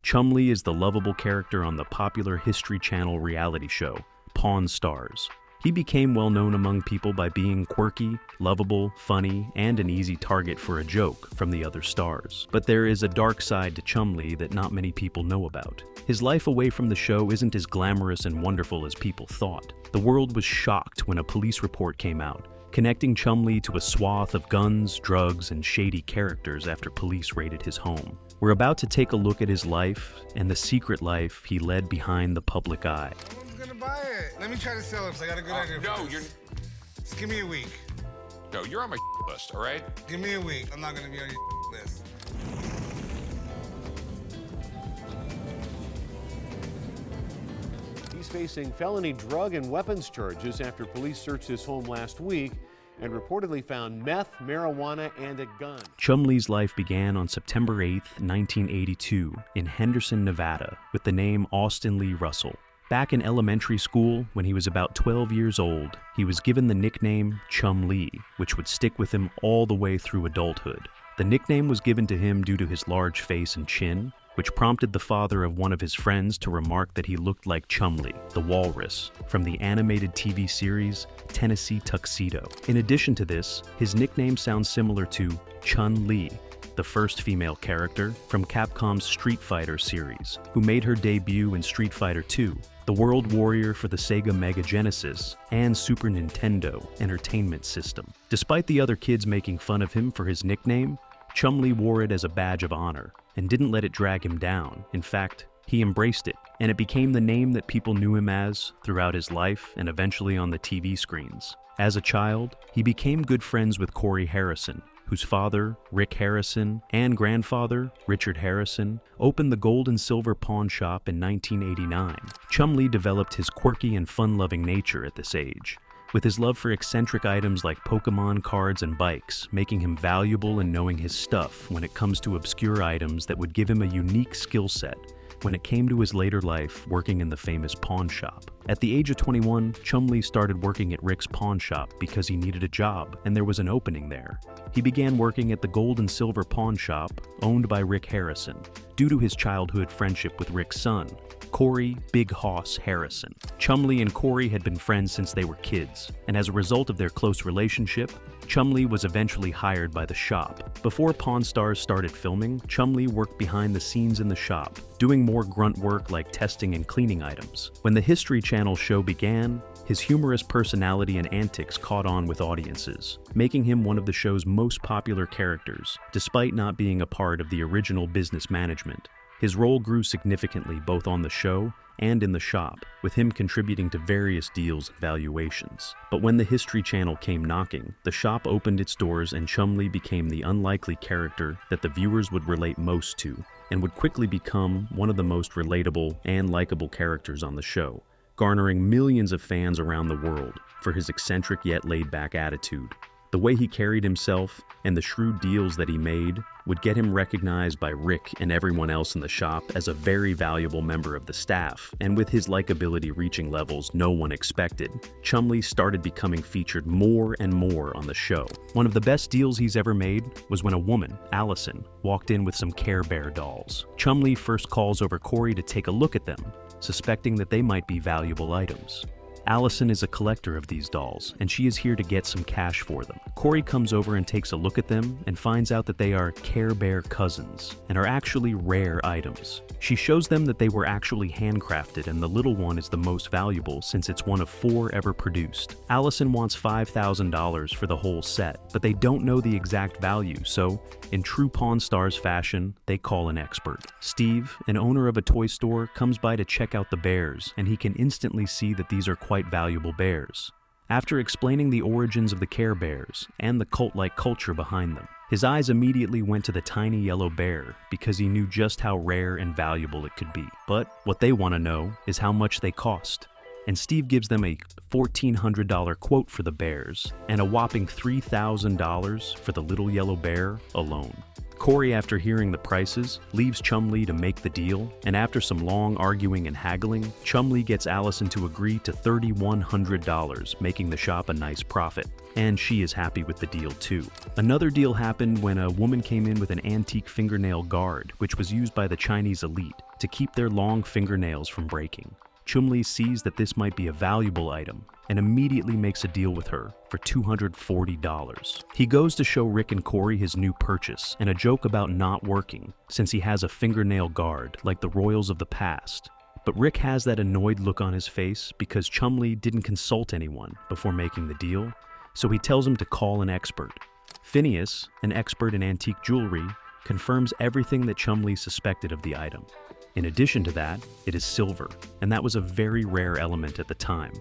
Chumlee is the lovable character on the popular History Channel reality show, Pawn Stars. He became well known among people by being quirky, lovable, funny, and an easy target for a joke from the other stars. But there is a dark side to Chumlee that not many people know about. His life away from the show isn't as glamorous and wonderful as people thought. The world was shocked when a police report came out, connecting Chumlee to a swath of guns, drugs, and shady characters after police raided his home. We're about to take a look at his life and the secret life he led behind the public eye. Someone's gonna buy it. Let me try to sell it, because I got a good idea. No, you're... Just give me a week. No, you're on my list, all right? Give me a week. I'm not gonna be on your list. He's facing felony drug and weapons charges after police searched his home last week and reportedly found meth, marijuana, and a gun. Chumlee's life began on September 8, 1982, in Henderson, Nevada, with the name Austin Lee Russell. Back in elementary school, when he was about 12 years old, he was given the nickname Chumlee, which would stick with him all the way through adulthood. The nickname was given to him due to his large face and chin, which prompted the father of one of his friends to remark that he looked like Chumlee, the walrus, from the animated TV series Tennessee Tuxedo. In addition to this, his nickname sounds similar to Chun-Li, the first female character from Capcom's Street Fighter series, who made her debut in Street Fighter II, the world warrior for the Sega Mega Genesis and Super Nintendo Entertainment System. Despite the other kids making fun of him for his nickname, Chumlee wore it as a badge of honor and didn't let it drag him down. In fact, he embraced it, and it became the name that people knew him as throughout his life and eventually on the TV screens. As a child, he became good friends with Corey Harrison, whose father, Rick Harrison, and grandfather, Richard Harrison, opened the Gold and Silver Pawn Shop in 1989. Chumlee developed his quirky and fun-loving nature at this age, with his love for eccentric items like Pokemon cards and bikes, making him valuable in knowing his stuff when it comes to obscure items that would give him a unique skill set when it came to his later life working in the famous pawn shop. At the age of 21, Chumlee started working at Rick's pawn shop because he needed a job and there was an opening there. He began working at the Gold and Silver Pawn Shop, owned by Rick Harrison, due to his childhood friendship with Rick's son, Corey Big Hoss Harrison. Chumlee and Corey had been friends since they were kids, and as a result of their close relationship, Chumlee was eventually hired by the shop. Before Pawn Stars started filming, Chumlee worked behind the scenes in the shop, doing more grunt work like testing and cleaning items. When the History Channel show began, his humorous personality and antics caught on with audiences, making him one of the show's most popular characters, despite not being a part of the original business management. His role grew significantly both on the show and in the shop, with him contributing to various deals and valuations. But when the History Channel came knocking, the shop opened its doors and Chumlee became the unlikely character that the viewers would relate most to, and would quickly become one of the most relatable and likable characters on the show, garnering millions of fans around the world for his eccentric yet laid-back attitude. The way he carried himself and the shrewd deals that he made would get him recognized by Rick and everyone else in the shop as a very valuable member of the staff, and with his likability reaching levels no one expected, Chumlee started becoming featured more and more on the show. One of the best deals he's ever made was when a woman, Allison, walked in with some Care Bear dolls. Chumlee first calls over Corey to take a look at them, suspecting that they might be valuable items. Allison is a collector of these dolls, and she is here to get some cash for them. Corey comes over and takes a look at them and finds out that they are Care Bear cousins and are actually rare items. She shows them that they were actually handcrafted and the little one is the most valuable since it's one of 4 ever produced. Allison wants $5,000 for the whole set, but they don't know the exact value, so in true Pawn Stars fashion, they call an expert. Steve, an owner of a toy store, comes by to check out the bears, and he can instantly see that these are quite valuable bears. After explaining the origins of the Care Bears and the cult-like culture behind them, his eyes immediately went to the tiny yellow bear because he knew just how rare and valuable it could be. But what they want to know is how much they cost. And Steve gives them a $1,400 quote for the bears and a whopping $3,000 for the little yellow bear alone. Corey, after hearing the prices, leaves Chumlee to make the deal, and after some long arguing and haggling, Chumlee gets Allison to agree to $3,100, making the shop a nice profit. And she is happy with the deal too. Another deal happened when a woman came in with an antique fingernail guard, which was used by the Chinese elite. to keep their long fingernails from breaking. Chumlee sees that this might be a valuable item and immediately makes a deal with her for $240. He goes to show Rick and Corey his new purchase and a joke about not working since he has a fingernail guard like the royals of the past. But Rick has that annoyed look on his face because Chumlee didn't consult anyone before making the deal, so he tells him to call an expert. Phineas, an expert in antique jewelry, confirms everything that Chumlee suspected of the item. In addition to that, it is silver, and that was a very rare element at the time.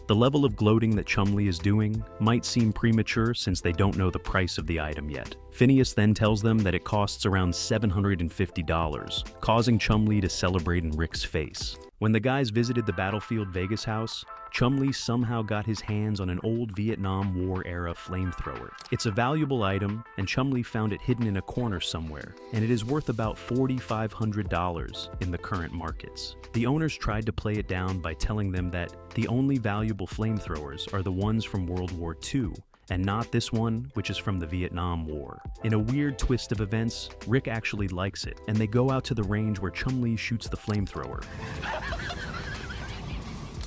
The level of gloating that Chumlee is doing might seem premature since they don't know the price of the item yet. Phineas then tells them that it costs around $750, causing Chumlee to celebrate in Rick's face. When the guys visited the Battlefield Vegas house, Chumlee somehow got his hands on an old Vietnam War-era flamethrower. It's a valuable item, and Chumlee found it hidden in a corner somewhere, and it is worth about $4,500 in the current markets. The owners tried to play it down by telling them that the only valuable flamethrowers are the ones from World War II, and not this one, which is from the Vietnam War. In a weird twist of events, Rick actually likes it, and they go out to the range where Chumlee shoots the flamethrower,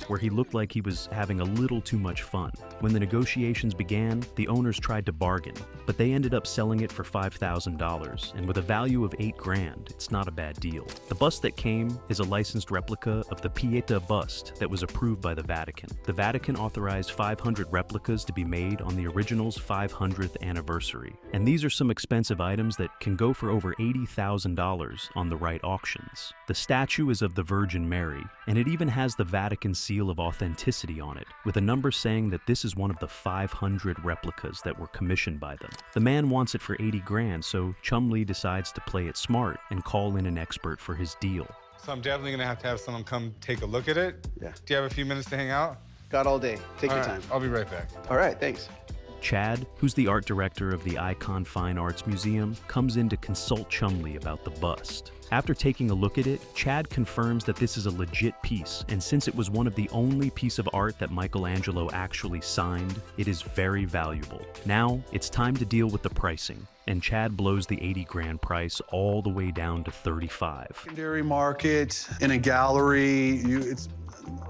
where he looked like he was having a little too much fun. When the negotiations began, the owners tried to bargain, but they ended up selling it for $5,000, and with a value of $8,000, it's not a bad deal. The bust that came is a licensed replica of the Pieta bust that was approved by the Vatican. The Vatican authorized 500 replicas to be made on the original's 500th anniversary, and these are some expensive items that can go for over $80,000 on the right auctions. The statue is of the Virgin Mary, and it even has the Vatican seal of authenticity on it, with a number saying that this is one of the 500 replicas that were commissioned by them. The man wants it for $80,000, so Chumlee decides to play it smart and call in an expert for his deal. So I'm definitely gonna have to have someone come take a look at it. Yeah. Do you have a few minutes to hang out? Got all day. Take All your right, time. I'll be right back. All right, thanks. Chad, who's the art director of the Icon Fine Arts Museum, comes in to consult Chumlee about the bust. After taking a look at it, Chad confirms that this is a legit piece, and since it was one of the only piece of art that Michelangelo actually signed, it is very valuable. Now, it's time to deal with the pricing, and Chad blows the $80,000 price all the way down to $35,000. Secondary market, in a gallery, it's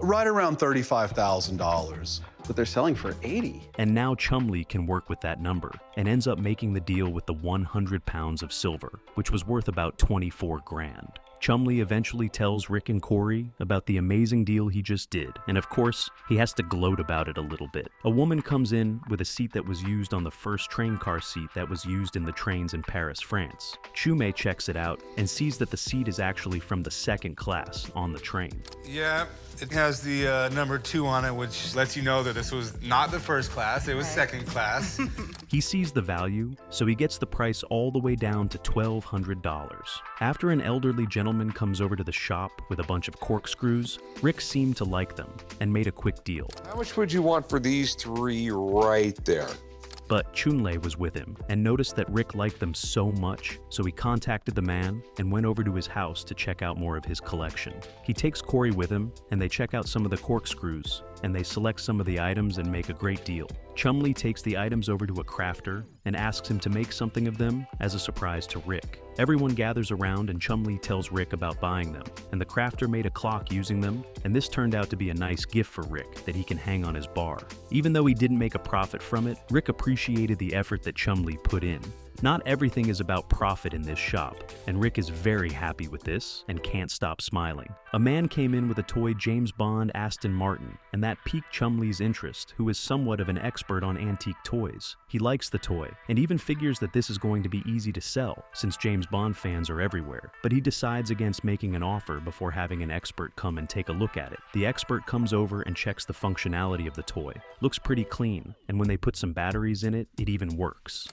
right around $35,000. But they're selling for 80. And now Chumlee can work with that number, and ends up making the deal with the 100 pounds of silver, which was worth about $24,000. Chumlee eventually tells Rick and Corey about the amazing deal he just did, and of course, he has to gloat about it a little bit. A woman comes in with a seat that was used on the first train car seat that was used in the trains in Paris, France. Chumlee checks it out and sees that the seat is actually from the second class on the train. Yeah, it has the number 2 on it, which lets you know that this was not the first class, it was second class. He sees the value, so he gets the price all the way down to $1,200. After an elderly gentleman comes over to the shop with a bunch of corkscrews, Rick seemed to like them and made a quick deal. How much would you want for these 3 right there? But Chumlee was with him and noticed that Rick liked them so much, so he contacted the man and went over to his house to check out more of his collection. He takes Corey with him, and they check out some of the corkscrews, and they select some of the items and make a great deal. Chumlee takes the items over to a crafter and asks him to make something of them as a surprise to Rick. Everyone gathers around and Chumlee tells Rick about buying them, and the crafter made a clock using them, and this turned out to be a nice gift for Rick that he can hang on his bar. Even though he didn't make a profit from it, Rick appreciated the effort that Chumlee put in. Not everything is about profit in this shop, and Rick is very happy with this and can't stop smiling. A man came in with a toy James Bond Aston Martin, and that piqued Chumlee's interest, who is somewhat of an expert on antique toys. He likes the toy, and even figures that this is going to be easy to sell, since James Bond fans are everywhere. But he decides against making an offer before having an expert come and take a look at it. The expert comes over and checks the functionality of the toy. Looks pretty clean, and when they put some batteries in it, it even works.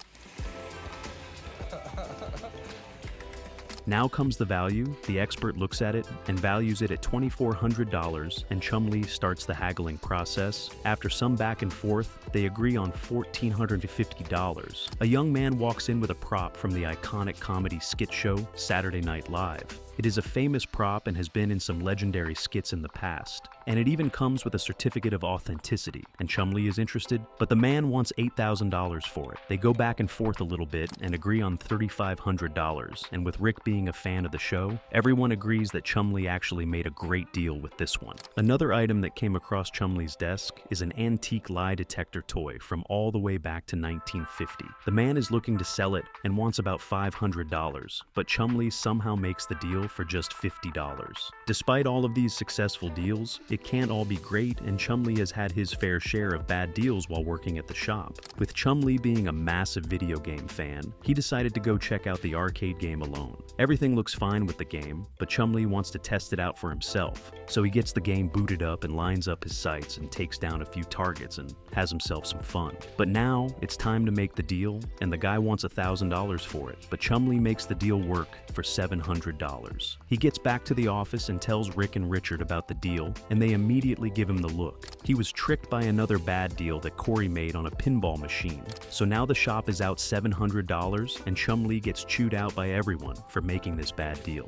Now comes the value. The expert looks at it and values it at $2,400, and Chumlee starts the haggling process. After some back and forth, they agree on $1,450. A young man walks in with a prop from the iconic comedy skit show Saturday Night Live. It is a famous prop and has been in some legendary skits in the past, and it even comes with a certificate of authenticity, and Chumlee is interested, but the man wants $8,000 for it. They go back and forth a little bit and agree on $3,500, and with Rick being a fan of the show, everyone agrees that Chumlee actually made a great deal with this one. Another item that came across Chumlee's desk is an antique lie detector toy from all the way back to 1950. The man is looking to sell it and wants about $500, but Chumlee somehow makes the deal for just $50. Despite all of these successful deals, it can't all be great, and Chumlee has had his fair share of bad deals while working at the shop. With Chumlee being a massive video game fan, he decided to go check out the arcade game alone. Everything looks fine with the game, but Chumlee wants to test it out for himself, so he gets the game booted up and lines up his sights and takes down a few targets and has himself some fun. But now, it's time to make the deal, and the guy wants $1,000 for it, but Chumlee makes the deal work for $700. He gets back to the office and tells Rick and Richard about the deal, and they immediately give him the look. He was tricked by another bad deal that Corey made on a pinball machine, so now the shop is out $700, and Chumlee gets chewed out by everyone for making this bad deal.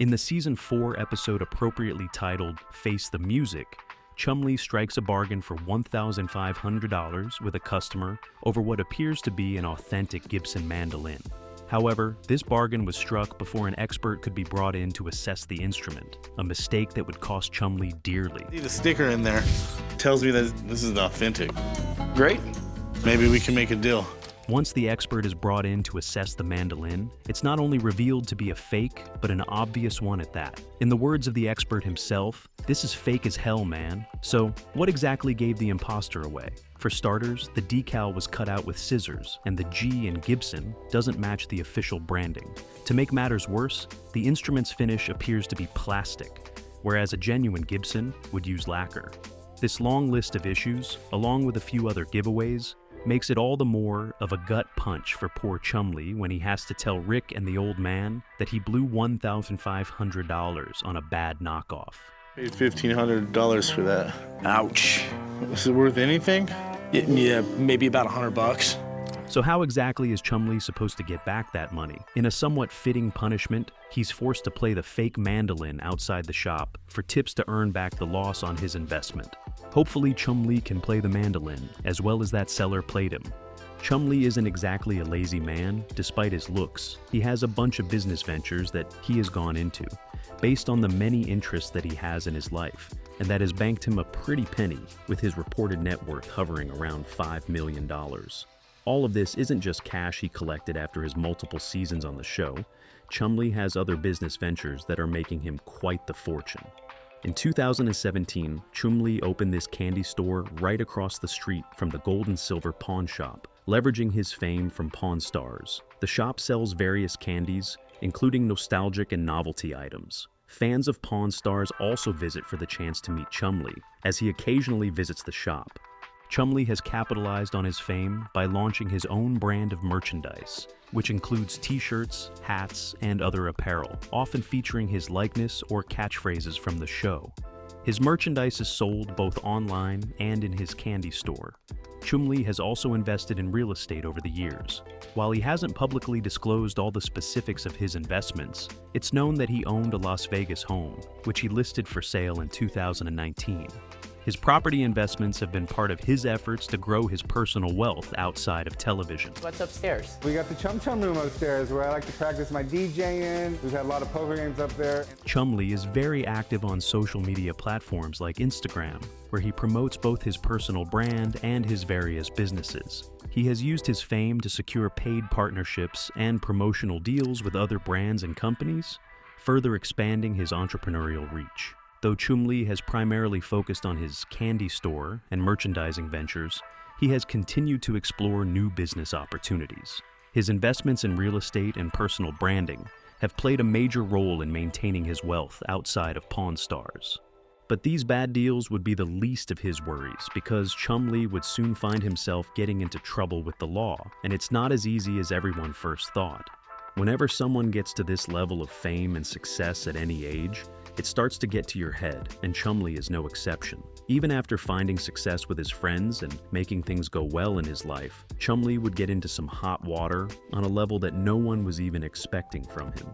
In the Season 4 episode appropriately titled Face the Music, Chumlee strikes a bargain for $1,500 with a customer over what appears to be an authentic Gibson mandolin. However, this bargain was struck before an expert could be brought in to assess the instrument, a mistake that would cost Chumlee dearly. See the sticker in there tells me that this is authentic. Great. Maybe we can make a deal. Once the expert is brought in to assess the mandolin, it's not only revealed to be a fake, but an obvious one at that. In the words of the expert himself, "This is fake as hell, man." So, what exactly gave the imposter away? For starters, the decal was cut out with scissors, and the G in Gibson doesn't match the official branding. To make matters worse, the instrument's finish appears to be plastic, whereas a genuine Gibson would use lacquer. This long list of issues, along with a few other giveaways, makes it all the more of a gut punch for poor Chumlee when he has to tell Rick and the old man that he blew $1,500 on a bad knockoff. Paid $1,500 for that. Ouch. Is it worth anything? Yeah, maybe about $100. So how exactly is Chumlee supposed to get back that money? In a somewhat fitting punishment, he's forced to play the fake mandolin outside the shop for tips to earn back the loss on his investment. Hopefully Chumlee can play the mandolin as well as that seller played him. Chumlee isn't exactly a lazy man, despite his looks. He has a bunch of business ventures that he has gone into, based on the many interests that he has in his life, and that has banked him a pretty penny, with his reported net worth hovering around $5 million. All of this isn't just cash he collected after his multiple seasons on the show. Chumlee has other business ventures that are making him quite the fortune. In 2017, Chumlee opened this candy store right across the street from the Gold and Silver pawn shop, leveraging his fame from Pawn Stars. The shop sells various candies, including nostalgic and novelty items. Fans of Pawn Stars also visit for the chance to meet Chumlee, as he occasionally visits the shop. Chumlee has capitalized on his fame by launching his own brand of merchandise, which includes t-shirts, hats, and other apparel, often featuring his likeness or catchphrases from the show. His merchandise is sold both online and in his candy store. Chumlee has also invested in real estate over the years. While he hasn't publicly disclosed all the specifics of his investments, it's known that he owned a Las Vegas home, which he listed for sale in 2019. His property investments have been part of his efforts to grow his personal wealth outside of television. What's upstairs? We got the Chum Chum room upstairs where I like to practice my DJing. We've had a lot of poker games up there. Chumlee is very active on social media platforms like Instagram, where he promotes both his personal brand and his various businesses. He has used his fame to secure paid partnerships and promotional deals with other brands and companies, further expanding his entrepreneurial reach. Though Chumlee has primarily focused on his candy store and merchandising ventures, he has continued to explore new business opportunities. His investments in real estate and personal branding have played a major role in maintaining his wealth outside of Pawn Stars. But these bad deals would be the least of his worries, because Chumlee would soon find himself getting into trouble with the law, and it's not as easy as everyone first thought. Whenever someone gets to this level of fame and success at any age, it starts to get to your head, and Chumlee is no exception. Even after finding success with his friends and making things go well in his life, Chumlee would get into some hot water on a level that no one was even expecting from him.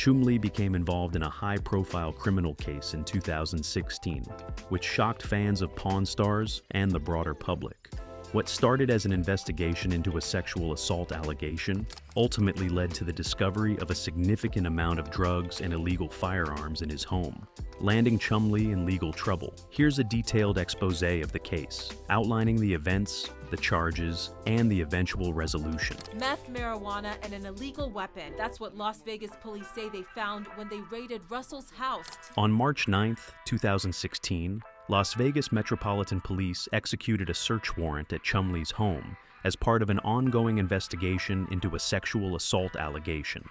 Chumlee became involved in a high-profile criminal case in 2016, which shocked fans of Pawn Stars and the broader public. What started as an investigation into a sexual assault allegation ultimately led to the discovery of a significant amount of drugs and illegal firearms in his home, landing Chumlee in legal trouble. Here's a detailed expose of the case, outlining the events, the charges, and the eventual resolution. Meth, marijuana, and an illegal weapon. That's what Las Vegas police say they found when they raided Russell's house. On March 9th, 2016, Las Vegas Metropolitan Police executed a search warrant at Chumlee's home as part of an ongoing investigation into a sexual assault allegation.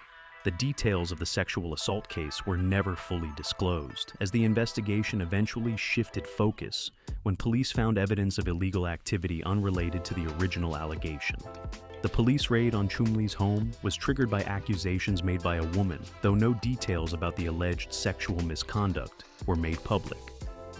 The details of the sexual assault case were never fully disclosed, as the investigation eventually shifted focus when police found evidence of illegal activity unrelated to the original allegation. The police raid on Chumlee's home was triggered by accusations made by a woman, though no details about the alleged sexual misconduct were made public.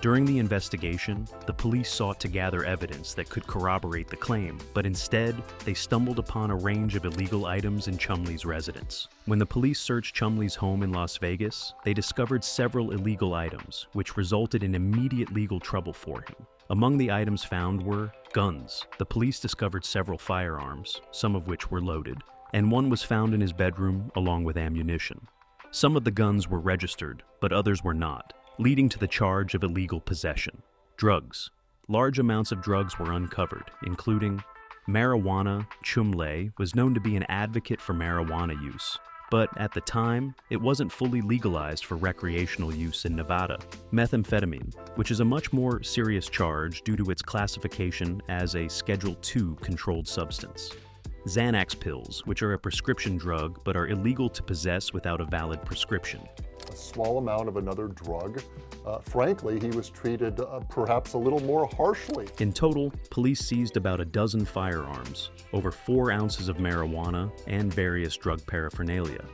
During the investigation, the police sought to gather evidence that could corroborate the claim, but instead, they stumbled upon a range of illegal items in Chumlee's residence. When the police searched Chumlee's home in Las Vegas, they discovered several illegal items, which resulted in immediate legal trouble for him. Among the items found were guns. The police discovered several firearms, some of which were loaded, and one was found in his bedroom along with ammunition. Some of the guns were registered, but others were not, leading to the charge of illegal possession. Drugs. Large amounts of drugs were uncovered, including marijuana. Chumlee was known to be an advocate for marijuana use, but at the time, it wasn't fully legalized for recreational use in Nevada. Methamphetamine, which is a much more serious charge due to its classification as a Schedule II controlled substance. Xanax pills, which are a prescription drug but are illegal to possess without a valid prescription. A small amount of another drug. Frankly, he was treated perhaps a little more harshly. In total, police seized about a dozen firearms, over 4 ounces of marijuana, and various drug paraphernalia.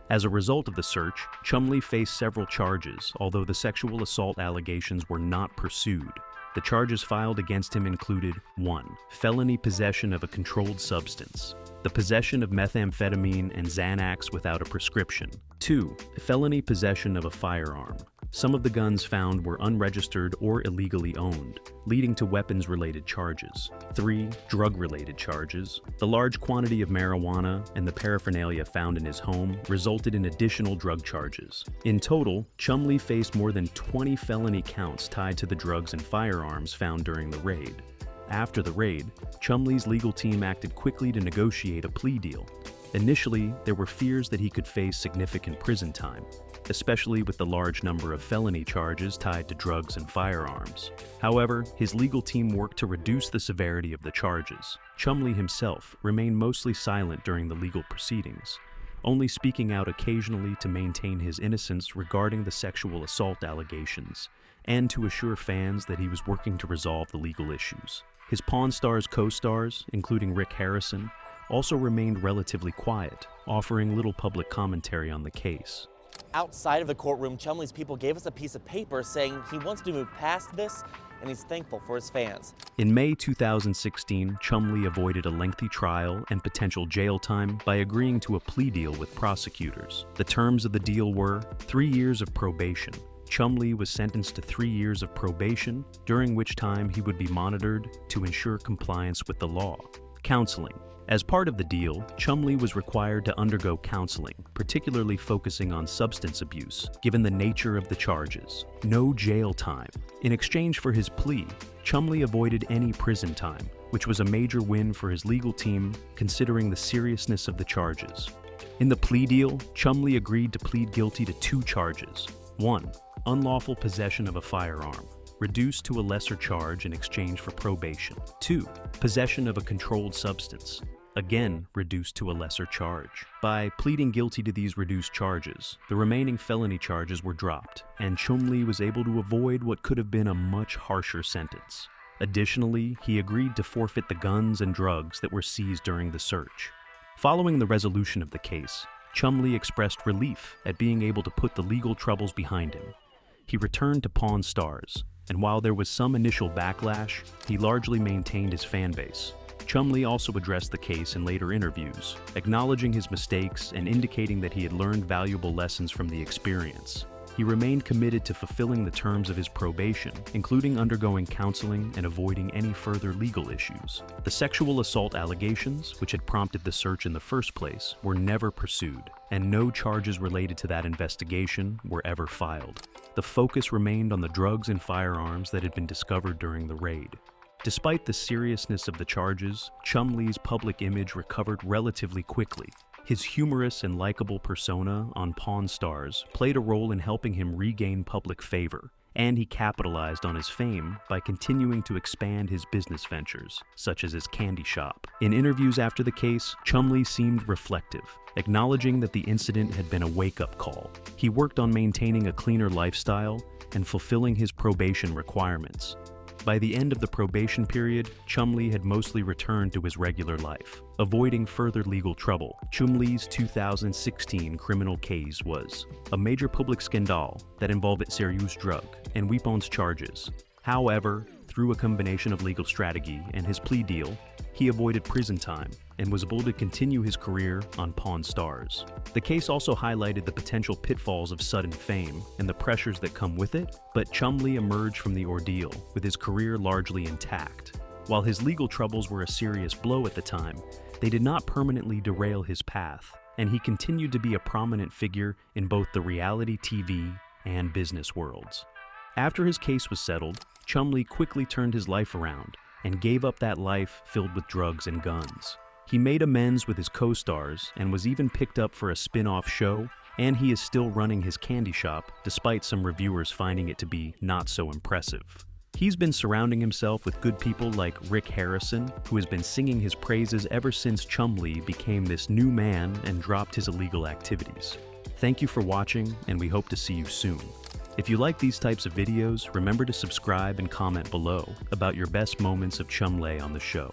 As a result of the search, Chumlee faced several charges, although the sexual assault allegations were not pursued. The charges filed against him included 1. Felony possession of a controlled substance. The possession of methamphetamine and Xanax without a prescription. 2. Felony possession of a firearm. Some of the guns found were unregistered or illegally owned, leading to weapons-related charges. 3. Drug-related charges. The large quantity of marijuana and the paraphernalia found in his home resulted in additional drug charges. In total, Chumlee faced more than 20 felony counts tied to the drugs and firearms found during the raid. After the raid, Chumlee's legal team acted quickly to negotiate a plea deal. Initially, there were fears that he could face significant prison time, especially with the large number of felony charges tied to drugs and firearms. However, his legal team worked to reduce the severity of the charges. Chumlee himself remained mostly silent during the legal proceedings, only speaking out occasionally to maintain his innocence regarding the sexual assault allegations and to assure fans that he was working to resolve the legal issues. His Pawn Stars co-stars, including Rick Harrison, also remained relatively quiet, offering little public commentary on the case. Outside of the courtroom, Chumlee's people gave us a piece of paper saying he wants to move past this and he's thankful for his fans. In May 2016, Chumlee avoided a lengthy trial and potential jail time by agreeing to a plea deal with prosecutors. The terms of the deal were 3 years of probation. Chumlee was sentenced to 3 years of probation, during which time he would be monitored to ensure compliance with the law. Counseling. As part of the deal, Chumlee was required to undergo counseling, particularly focusing on substance abuse, given the nature of the charges. No jail time. In exchange for his plea, Chumlee avoided any prison time, which was a major win for his legal team, considering the seriousness of the charges. In the plea deal, Chumlee agreed to plead guilty to 2 charges. 1. Unlawful possession of a firearm, reduced to a lesser charge in exchange for probation. 2. Possession of a controlled substance, again reduced to a lesser charge. By pleading guilty to these reduced charges, the remaining felony charges were dropped, and Chumlee was able to avoid what could have been a much harsher sentence. Additionally, he agreed to forfeit the guns and drugs that were seized during the search. Following the resolution of the case, Chumlee expressed relief at being able to put the legal troubles behind him. He returned to Pawn Stars, and while there was some initial backlash, he largely maintained his fan base. Chumlee also addressed the case in later interviews, acknowledging his mistakes and indicating that he had learned valuable lessons from the experience. He remained committed to fulfilling the terms of his probation, including undergoing counseling and avoiding any further legal issues. The sexual assault allegations, which had prompted the search in the first place, were never pursued, and no charges related to that investigation were ever filed. The focus remained on the drugs and firearms that had been discovered during the raid. Despite the seriousness of the charges, Chumlee's public image recovered relatively quickly. His humorous and likable persona on Pawn Stars played a role in helping him regain public favor, and he capitalized on his fame by continuing to expand his business ventures, such as his candy shop. In interviews after the case, Chumlee seemed reflective, acknowledging that the incident had been a wake-up call. He worked on maintaining a cleaner lifestyle and fulfilling his probation requirements. By the end of the probation period, Chumlee had mostly returned to his regular life. Avoiding further legal trouble, Chumlee's 2016 criminal case was a major public scandal that involved serious drug and weapons charges. However, through a combination of legal strategy and his plea deal, he avoided prison time and was able to continue his career on Pawn Stars. The case also highlighted the potential pitfalls of sudden fame and the pressures that come with it, but Chumlee emerged from the ordeal with his career largely intact. While his legal troubles were a serious blow at the time, they did not permanently derail his path, and he continued to be a prominent figure in both the reality TV and business worlds. After his case was settled, Chumlee quickly turned his life around and gave up that life filled with drugs and guns. He made amends with his co-stars and was even picked up for a spin-off show, and he is still running his candy shop despite some reviewers finding it to be not so impressive. He's been surrounding himself with good people like Rick Harrison, who has been singing his praises ever since Chumlee became this new man and dropped his illegal activities. Thank you for watching, and we hope to see you soon. If you like these types of videos, remember to subscribe and comment below about your best moments of Chumlee on the show.